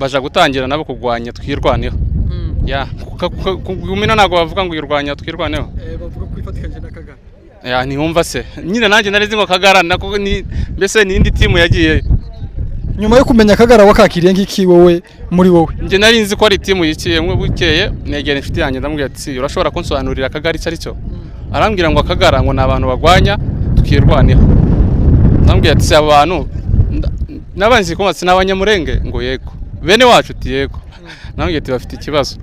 baja gutangira nabo kugwanya twirwaneho ya kumina nago bavuga ngo irwanya twirwaneho bavuga ko ifatikanye na Kagara ya ntiwumva se nyine nanjye narizi ngo Kagara nako ni mbese ni indi timu yagiye nyuma yo kumenya Kagara wakakiriye nk'iki wowe muri wowe nje nari nzi ko ari timu yikiye mwe bukeye negera inshuti yanjye ndamubwira ati urashobora kunsobanurira Kagara icyo aricyo arambwira ngo Kagara ngo nabantu bagwanya tukirwaneho ndamubwira ati abantu nabanzi ko matsi n'abanyamurenge ngo yego bene wacu ati yego ndamubwira ati bafite ikibazo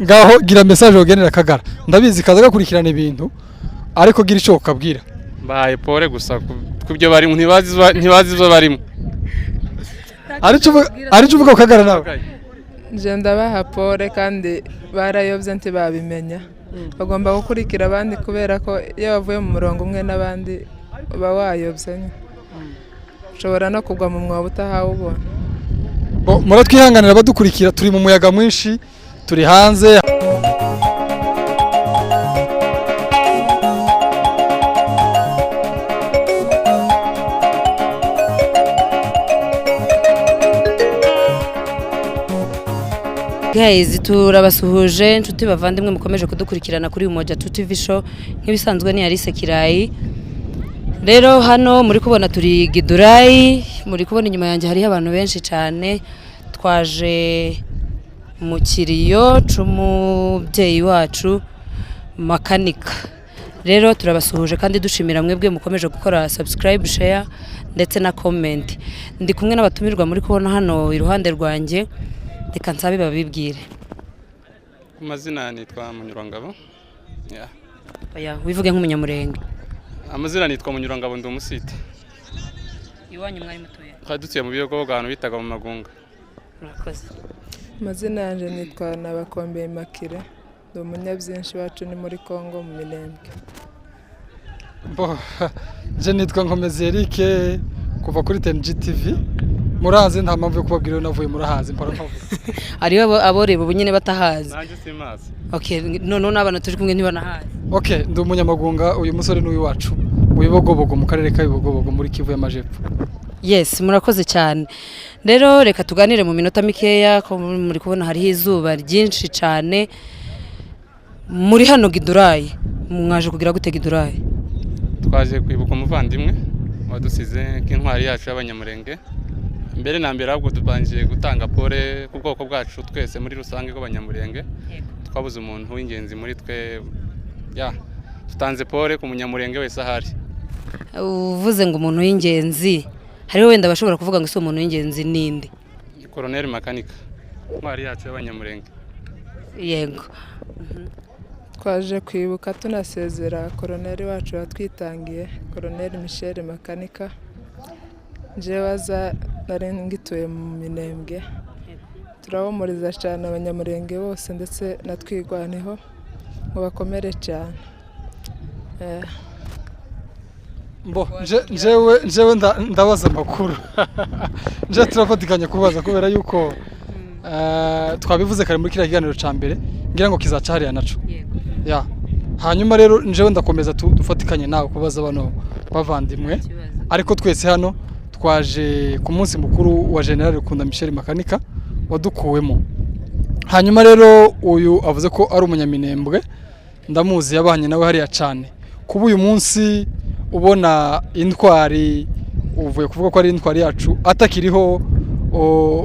ngaho gira message ogenera Kagara ndabizi kaza gakurikirana ibintu ariko gira ico ukabwira baye pore gusa kubyo bari ntibazi zo barimo ari cyo uvuga Kagara nawe je ndabaha pore kandi barayobye ntibabimenya bagomba gukurikira abandi kubera ko iyo bavuye mu murongo umwe n'abandi bawayobye ushobora no kugwa mu mwobo utahawubona muratwihanganira badukurikira turi mu muyaga mwinshi turi hanze Guys, turabasuhuje inshuti bavandimwe mukomeje kudukurikirana kuri Umoja TV show nk'ibisanzwe ni Alice Kirayi. Rero hano muri kubona turi Gidurayi, muri kubona inyuma yanjye hari abantu benshi cyane twaje mu kiriyo c'umubyeyi wacu makanika. Rero turabasuhuje kandi dushimira mwebwe mukomeje gukora subscribe, share ndetse na comment. Ndi kumwe n'abatumirwa muri kubona hano iruhande rwanjye. Reka nsabe babibwire. Amazina nitwa Munyurangabo. Oya, wivuge nk'umunyamurenge. Amazina nitwa Munyurangabo ndi umusite. Iwanyu mwari mutuye? Twadutuye mu biyogo bw'abantu bitaga mu Magunga. Murakoze. Amazina yanje nitwa Nabakombe Makire. Ndi umunyabyinshi wacu ni muri Kongo mu Minembwe. Je nitwa Nkomezi Eric kuva kuri TNG-TV. Murazi nta mpamvu yo kubabwira navuye murahazi mpora mpavuga. Ariyo aboreba ubunyene batahazi. Nanjye simazi. Okay, none n'abana turi kumwe ntibanahazi. Okay, ndi umunyamagunga uyu musore n'uyu wacu. Ubibogobogo mu karere ka Bibogobogo muri Kivu y'Amajepfo. Yes, murakoze cyane. Rero reka tuganire mu minota mikeya ko muri kubona hari izuba ryinshi cyane. Muri hano Gidurayi, mwaje kugira gute Gidurayi? Twaje kwibuka umuvandimwe wadusize k'intwari yacu y'abanyamurenge. Mbere na mbere ahubwo dubangiye gutanga pole ku bwoko bwacu twese muri rusange bw'abanyamurenge. Twabuze umuntu w'ingenzi muri twe. Tutanze pole ku munyamurenge wese ahari. Uvuze ngo umuntu w'ingenzi, hariho wenda bashobora kuvuga ngo si umuntu w'ingenzi ninde? Colonel Makanika. Intwari yacu y'abanyamurenge. Yego. Twaje kwibuka tunasezera Colonel wacu watwitangiye, Colonel Michel Makanika. Jewaza narengituye mu Minembwe. Turabomuriza cyane abanyamurenge bose ndetse natwigwaneho ngo bakomere cyane. Jewe ndabaza makuru. Je turafatikanya kubaza kubera yuko twabivuze kare muri kiriya kiganiro ca mbere ngira ngo kizaca hariya naco. Ya. Hanyuma rero jewe ndakomeza dufatikanye nawe kubaza bano bavandimwe ariko twese hano twaje ku munsi mukuru wa General Rukunda Michel Makanika wadukuwemo. Hanyuma rero uyu avuze ko ari umunyaminembwe ndamuzi yabanye nawe hariya cyane. Kuba uyu munsi ubona intwari uvuye kuvuga ko ari intwari yacu atakiriho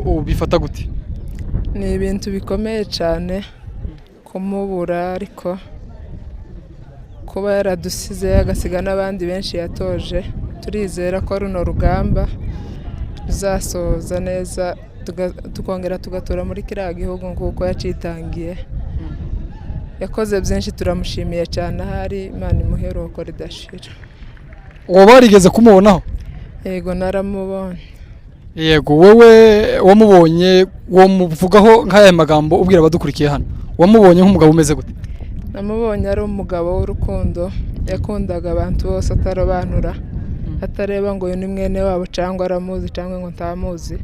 ubifata gute? Ni ibintu bikomeye cyane kumubura ariko kuba yaradusize agasiga n'abandi benshi yatoje. Turizera ko runo rugamba ruzasoza neza tukongera tugatura muri kiriya gihugu nk'uko yacitangiye. Yakoze byinshi turamushimiye cyane ahari Imana imuheruko ridashira. Uwo barigeze kumubonaho? Yego naramubonye. Yego wewe wamubonye wo muvugaho nk'aya magambo ubwira abadukurikiye hano. Wamubonye nk'umugabo umeze gute? Namubonye ari umugabo w'urukundo yakundaga abantu bose atarobanura. Atareba ngo uyu ni mwene wabo cyangwa aramuzi cyangwa ngo ntamuzi.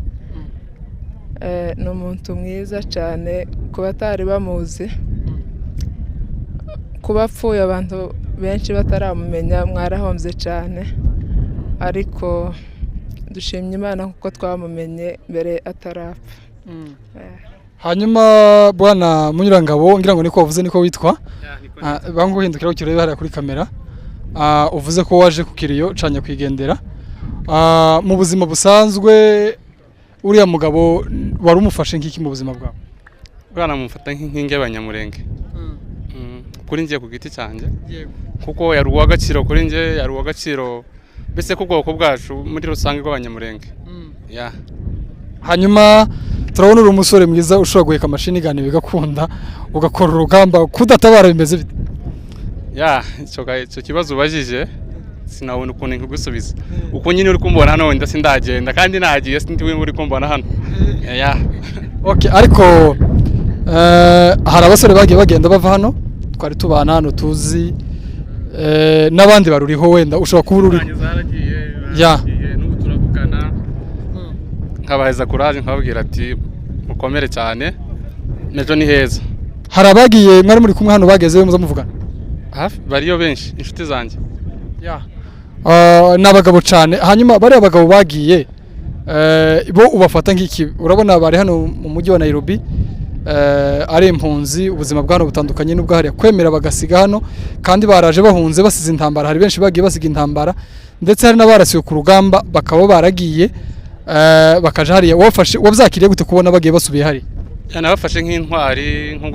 Ni umuntu mwiza cyane kuba atari bamuzi. Kuba apfuye abantu benshi bataramumenya mwarahombye cyane ariko dushimye Imana kuko twamumenye mbere atarapfa. hanyuma bwana Munyurangabo ngira ngo niko wavuze niko witwa bangu hindukira ukirebe hariya kuri kamera uvuze ko waje ku kiriyo canya kwigendera mu buzima busanzwe uriya mugabo wari umufashe nk'iki mu buzima bwawe? bwana mufata nk'inkingi y'Abanyamurenge kuri ngiye ku giti cyanjye kuko yari uw'agaciro kuri ngiye, yari uw'agaciro mbese ku bwoko bwacu muri rusange bw'Abanyamurenge. hanyuma turabona uri umusore mwiza ushobora guheka mashini gani bigakunda ugakora urugamba kudatabara bimeze bite? icyo kibazo ubajije sinabona ukuntu nkigusubiza uko nyine uri kumbona hano wenda sindagenda kandi nagiye sindi uri kumbona hano. Okay, ariko hari abasore bagiye bagenda bava hano twari tubana hano tuzi n'abandi baruriho wenda ushobora kuba uri n'ubu turavugana nkabaheza kuraje nkababwira ati mukomere cyane nejo ni heza. hari abagiye mwari muri kumwe hano bageze muza muvugana? Bariyo benshi inshuti zanjye n'abagabo cyane. hanyuma bari abagabo bagiye bo ubafata nk'iki? urabona bari hano mu mujyi wa Nairobi ari impunzi, ubuzima bwano butandukanye n'ubwo hariya, kwemera bagasiga hano kandi baraje bahunze basize intambara. hari benshi bagiye basiga intambara ndetse hari n'abarasiwe ku rugamba bakaba baragiye bakaje hariya. wabyakiriye gute kubona bagiye basubiye hari? nabafashe nk'intwari nko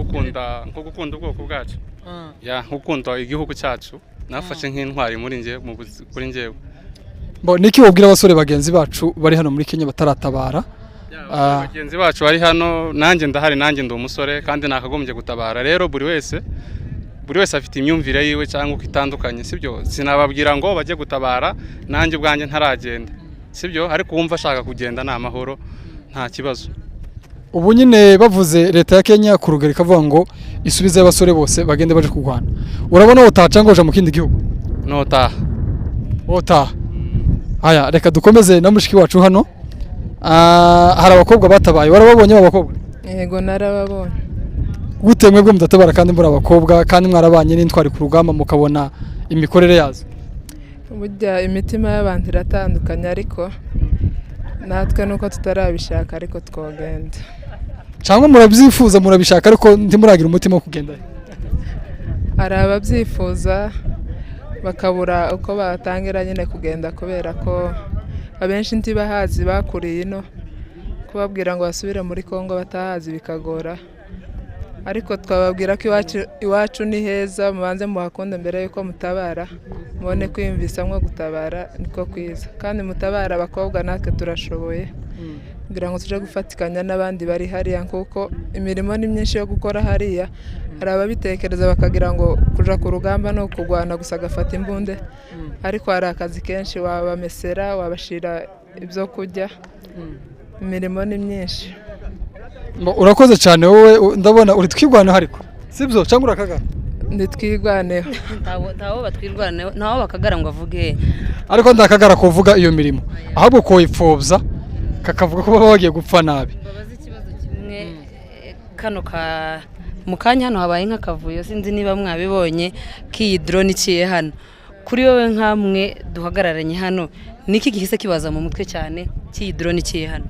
gukunda ubwoko bwacu nko gukunda igihugu cyacu. nabafashe nk'intwari kuri njyewe. niki wabwira abasore bagenzi bacu bari hano muri Kenya bataratabara? bagenzi bacu bari hano, nanjye ndahari, nanjye ndi umusore kandi nakagombye gutabara. rero buri wese afite imyumvire yiwe cyangwa uko itandukanye, sibyo? sinababwira ngo bajye gutabara nanjye ubwanjye ntaragenda, sibyo? ariko wumva ashaka kugenda ni amahoro, nta kibazo. ubu nyine bavuze leta ya Kenya ku rugero ikavuga ngo isubize abasore bose bagende baje kurwana, urabona utaca ngo uja mu kindi gihugu? Otaha. Haya, reka dukomeze na mushiki wacu hano. hari abakobwa batabaye, warababonye abakobwa? Yego narababonye. Gute mwebwe mudatabara kandi muri abakobwa kandi mwarabanye n'intwari ku rugamba mukabona imikorere yazo? Burya imitima y'abantu iratandukanye ariko natwe nuko tutarabishaka ariko twogenda. Cyangwa murabyifuza murabishaka ariko ntimuragira umutima wo kugenda? Hari ababyifuza bakabura uko batangira nyine kugenda kubera ko abenshi ntibahazi bakuriye ino, kubabwira ngo basubire muri Kongo batahazi bikagora. ariko twababwira ko iwacu ni heza, mubanze muhakunde mbere yuko mutabara, mubone kwiyumvisa mwo gutabara niko kwiza, kandi mutabara abakobwa natwe turashoboye kugira ngo tuje gufatikanya n'abandi bari hariya, kuko imirimo ni myinshi yo gukora hariya. Hari ababitekereza bakagira ngo kuja ku rugamba no kugwana gusa gafata imbunde, ariko hari akazi kenshi, wabamesera, wabashira ibyo kurya, imirimo ni myinshi. Urakoze cyane wowe, ndabona uri twigwana hariko sibyo cyangwa urakagara? Ndi twigwaneho. Ntawo batwirwaneho, ntawo bakagara ngo avuge, ariko ndakagara kuvuga iyo mirimo, ahubwo ko ipfobza kakavuga ko baba bagiye gupfa nabi. Babaza ikibazo kimwe, kano ka mukanya hano habaye nk'akavuyo, sinzi niba mwabibonye, kiyi drone iciye hano. Kuri wowe nkamwe duhagararanye hano, niki gihise kibaza mu mutwe cyane kiyi drone iciye hano?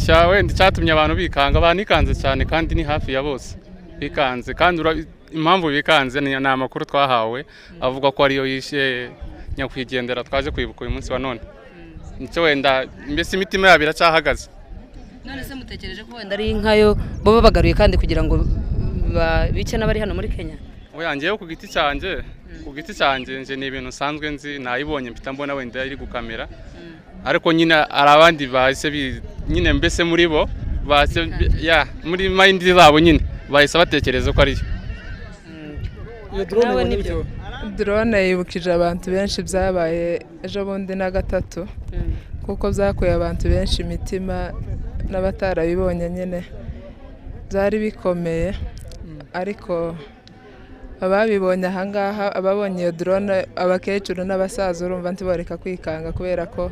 Cyawe cyatumye abantu bikanga, banikanze cyane kandi ni hafi ya bose bikanze, kandi impamvu bikanze ni amakuru twahawe avuga ko ariyo yishe nyakwigendera twaje kwibuka uyu munsi wa none. Nicyo wenda mbese imitima yabo iracyahagaze. None se mutekereje ko wenda ari inkayo bo bagaruye kandi kugira ngo bice n'abari hano muri Kenya? Oya, ngewe ku giti cyanjye nje ni ibintu sanzwe nzi, nayibonye mpita mbona wenda iri gukamera, ariko nyine ari abandi bahise nyine mbese muri bo bahise muri mind zabo nyine bahise batekereza ko ari yo. Drone yibukije abantu benshi byabaye ejo bundi na gatatu, kuko byakuye abantu benshi imitima n'abatarabibonye nyine byari bikomeye, ariko ababibonye ahangaha, ababonye iyo drone, abakecuru n'abasaza urumva ntiboreka kwikanga kubera ko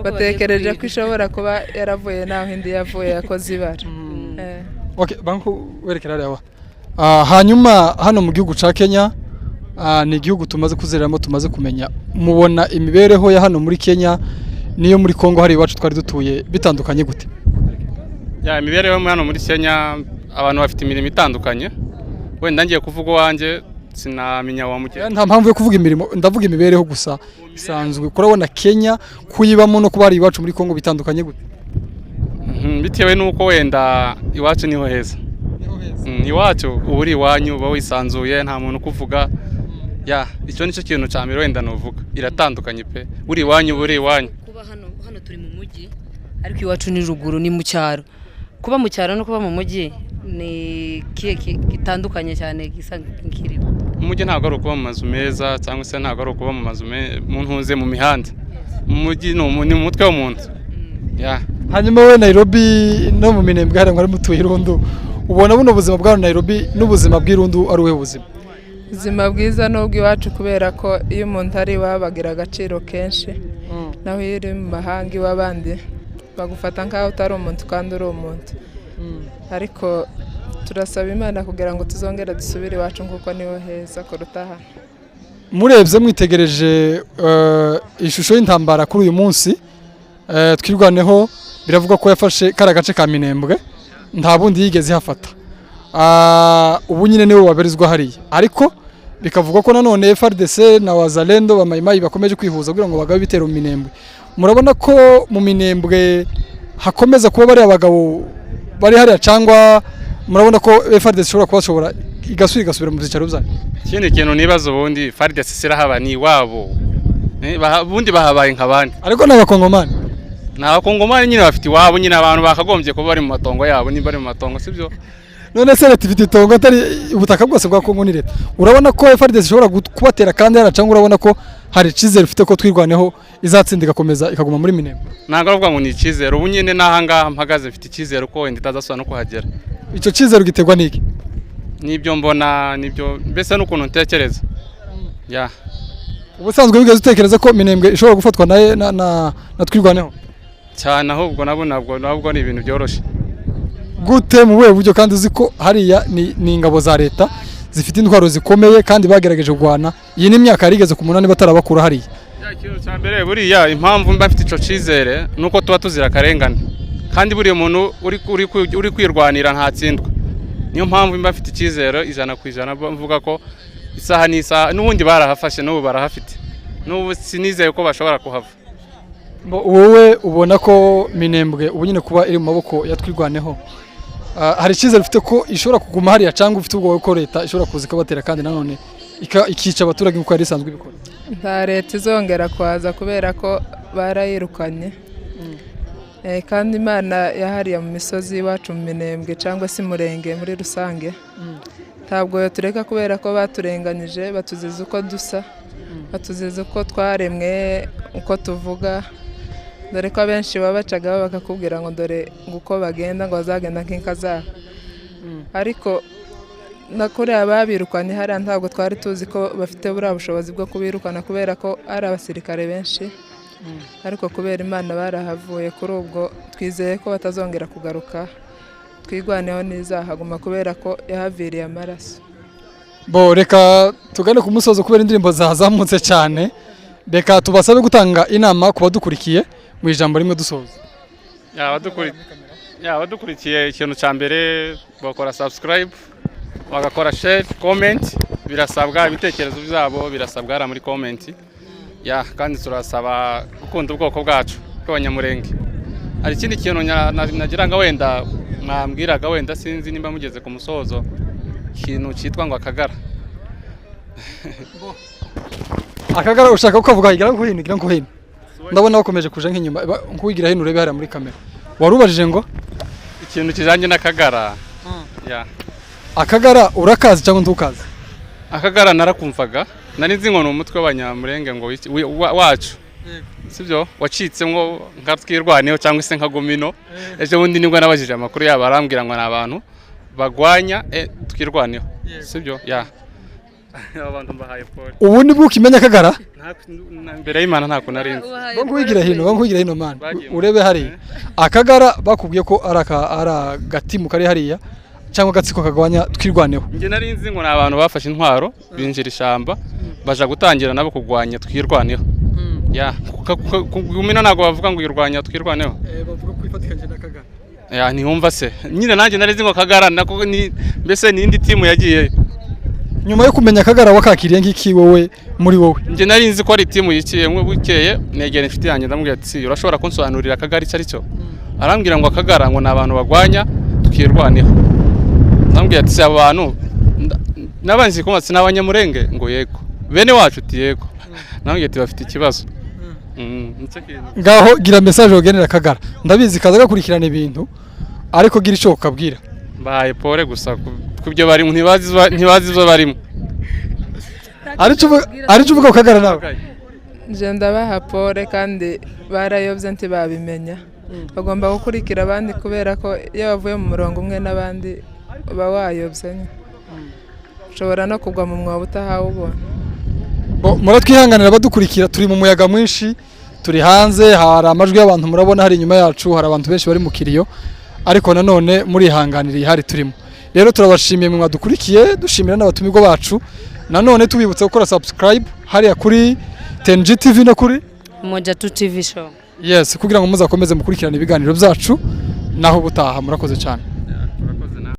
batekereje ko ishobora kuba yaravuye naho indi yavuye yakoze ibara. Okay, banku werekera rero. Hanyuma hano mu gihugu ca Kenya ni igihugu tumaze kuzereramo, tumaze kumenya, mubona imibereho ya hano muri Kenya niyo muri Kongo hari iwacu twari dutuye bitandukanye gute? Imibereho hano muri Kenya abantu bafite imirimo itandukanye, wenda ngiye kuvuga wanjye sinamenya wa mukeye. Nta mpamvu yo kuvuga imirimo, ndavuga imibereho gusa isanzwe. Kurabona Kenya kuyibamo no kuba ari iwacu muri Kongo bitandukanye gute? Bitewe nuko wenda iwacu niho heza. Iwacu uri iwanyu uba wisanzuye nta muntu kuvuga. Icyo nicyo kintu cya mbere wenda nuvuga. Iratandukanye pe. Uri iwanyu uri iwanyu. Kuba hano turi mu mujyi ariko iwacu ni ruguru ni mu cyaro. Kuba mu cyaro no kuba mu mujyi ni gitandukanye cyane gisa nk'ikiri. Umujyi ntabwo ari ukuba mu mazu meza cyangwa se ntabwo ari ukuba mu mazu muntuze mu mihanda. Umujyi ni umutwe w'umuntu. Hanyuma we Nairobi no mu Minembwe hari ngari mutuye Irundu, ubona buno buzima bwa Nairobi n'ubuzima bw'Irundu ari uwe buzima? Ubuzima bwiza n'ubwo iwacu kubera ko iyo umuntu ari wabagira agaciro kenshi, naho iyo uri mu mahanga iw'abandi bagufata nk'aho utari umuntu kandi uri umuntu. Ariko turasaba Imana kugira ngo tuzongere dusubire iwacu kuko niho heza kuruta hano. Murebye mwitegereje ishusho y'intambara kuri uyu munsi, twirwaneho biravuga ko yafashe kara gace ka Minembwe, nta bundi yigeze hafata. Ubu nyine niwe waberizwa hariya, ariko bikavuga ko nanone FARDC na Wazalendo bamayimayi bakomeje kwihuza kugira ngo bagabe ibitero mu Minembwe. Murabona ko mu Minembwe hakomeza kuba bari abagabo bari hariya, cyangwa murabona ko FARDC ishobora kubashobora igasubira mu byicaro byayo? Ikindi kintu nibazo ubundi FARDC sirahaba ni wabo, ubundi bahabaye nk'abandi, ariko n'abakongomani n'abakongomani nyine bafite iwabo, nyine abantu bakagombye kuba bari mu matongo yabo, niba bari mu matongo sibyo. None se leta ifite itongo atari ubutaka bwose bwa Kongo ni leta? Urabona ko FARDC ishobora kubatera kandi yaracanga, urabona ko hari icizere ufite ko twirwaneho izatsinda igakomeza ikaguma muri Minembwe? Ntabwo avuga ngo ni icizere, ubu nyine n'ahangaha mpagaze mfite icizere ko wenda itazasubira no kuhagera. Icyo cizere ugiterwa n'iki? Nibyo mbona, nibyo mbese n'ukuntu ntekereza. Ubusanzwe wigeze utekereza ko Minembwe ishobora gufatwa na twirwaneho? Cyane ahubwo nabwo ni ibintu byoroshye. Gute mu buhe buryo kandi uzi ko hariya ni ingabo za leta zifite intwaro zikomeye kandi bagerageje kugwana? Iyi ni imyaka yarigeze ku munani batarabakura hariya. Ikintu cya mbere buriya impamvu mba mfite ico cizere nuko tuba tuzira karengane, kandi buriya umuntu uri kwirwanira ntatsindwa. Niyo mpamvu mba mfite icizere 100% mvuga ko isaha n'isaha n'ubundi barahafashe n'ubu barahafite, n'ubu sinizeye ko bashobora kuhava. Wowe ubona ko Minembwe ubu nyine kuba iri mu maboko ya twirwaneho, hari icizere ufite ko ishobora kuguma hariya, cyangwa ufite ubwoba ko leta ishobora kuza ikabatera kandi nanone ikica abaturage nk'uko yari isanzwe ibikora? Nta leta izongera kwaza kubera ko barayirukanye. Kandi Imana yahariye mu misozi iwacu mu Minembwe cyangwa se Murenge muri rusange, ntabwo tureka kubera ko baturenganyije, batuziza uko dusa, batuziza uko twaremwe, uko tuvuga. Dore ko abenshi babacaga bakakubwira ngo dore uko bagenda ngo bazagenda nk'inka zabo, ariko nakuri ababirukanye hariya ntabwo twari tuzi ko bafite buriya bushobozi bwo kubirukana kubera ko ari abasirikare benshi, ariko kubera Imana barahavuye. Kuri ubwo twizeye ko batazongera kugaruka, twirwaneho n'izahaguma kubera ko yahaviriye amaraso. Reka tugane ku musozo kubera indirimbo zazamutse cyane, reka tubasabe gutanga inama ku badukurikiye mu ijambo rimwe dusoza. Abadukurikiye ikintu cya mbere bakora subscribe, bagakora share, comment, birasabwa ibitekerezo byabo birasabwa ara muri comment. Kandi turasaba gukunda ubwoko bwacu bw'Abanyamurenge. Hari ikindi kintu nagiranga wenda mwambwiraga, wenda sinzi nimba mugeze ku musozo, ikintu cyitwa ngo Akagara. Akagara ushaka kuvuga igira ngo hino? Ndabona bakomeje kuja nk'inyuma, nkuwigira hino urebe hariya muri kamera. Warubajije ngo ikintu kijanye n'Akagara? Akagara urakazi cyangwa ntukazi? Akagara narakumvaga, nari nzi ngo ni umutwe w'Abanyamurenge ngo wacu, sibyo wacitsemwo nka twirwaneho cyangwa se nka Gomino. Ejo bundi nibwo nabajije amakuru yabo, arambwira ngo ni abantu bagwanya twirwaneho, sibyo. Abantu mbahaye pole. Ubu nibwo ukimenya Akagara? Mbere y'Imana ntako narinzi. Nkwigira hino man, urebe hariya. Akagara bakubwiye ko ara gatimu kari hariya cyangwa gatsiko kagwanya twirwaneho? Nge narinzi ngo ni abantu bafashe intwaro binjira ishamba baja gutangira nabo kugwanya twirwaneho. ya gumina ntago bavuga ngo uyirwanya twirwaneho bavuga ko ifatikanye n'Akagara ya ntiyumva se nyine nanjye narizi ngo Akagara nako ni mbese n'indi timu yagiye nyuma yo kumenya Akagara wakakiriye ngiki wowe muri wowe njye nari nzi ko ari timu yikiye mwe bukeye negera inshuti yanjye ndamubwira ati urashobora kunsobanurira Akagara icyo ari cyo arambwira ngo Akagara ngo nabantu bagwanya tukirwaneho ndamubwira ati abo bantu nabanzi kumatsi n'abanyamurenge ngo yego bene wacu ati yego ndamubwira ati bafite ikibazo ngaho gira message wogenera Akagara ndabizi kaza gakurikirana ibintu ariko gira ico ukabwira baye pore gusa kubyo bari ntibazi zo barimo ari cuvuga Akagara nawe je ndabaha pore kandi barayobye ntibabimenya bagomba gukurikira abandi kubera ko iyo bavuye mu murongo umwe n'abandi uba wayobye ushobora no kugwa mu mwobo utahawubona muratwihanganira badukurikira turi mu muyaga mwinshi turi hanze hari amajwi y'abantu murabona hari inyuma yacu hari abantu benshi bari mu kiriyo ariko nanone murihanganira hari turimo rero turabashimiye mwe mwadukurikiye dushimira n'abatumirwa bacu nanone tubibutsa gukora subscribe hariya kuri TNG TV no kuri Umoja tu TV show yes kugira ngo muzakomeze mukurikirana ibiganiro byacu naho butaha murakoze cyane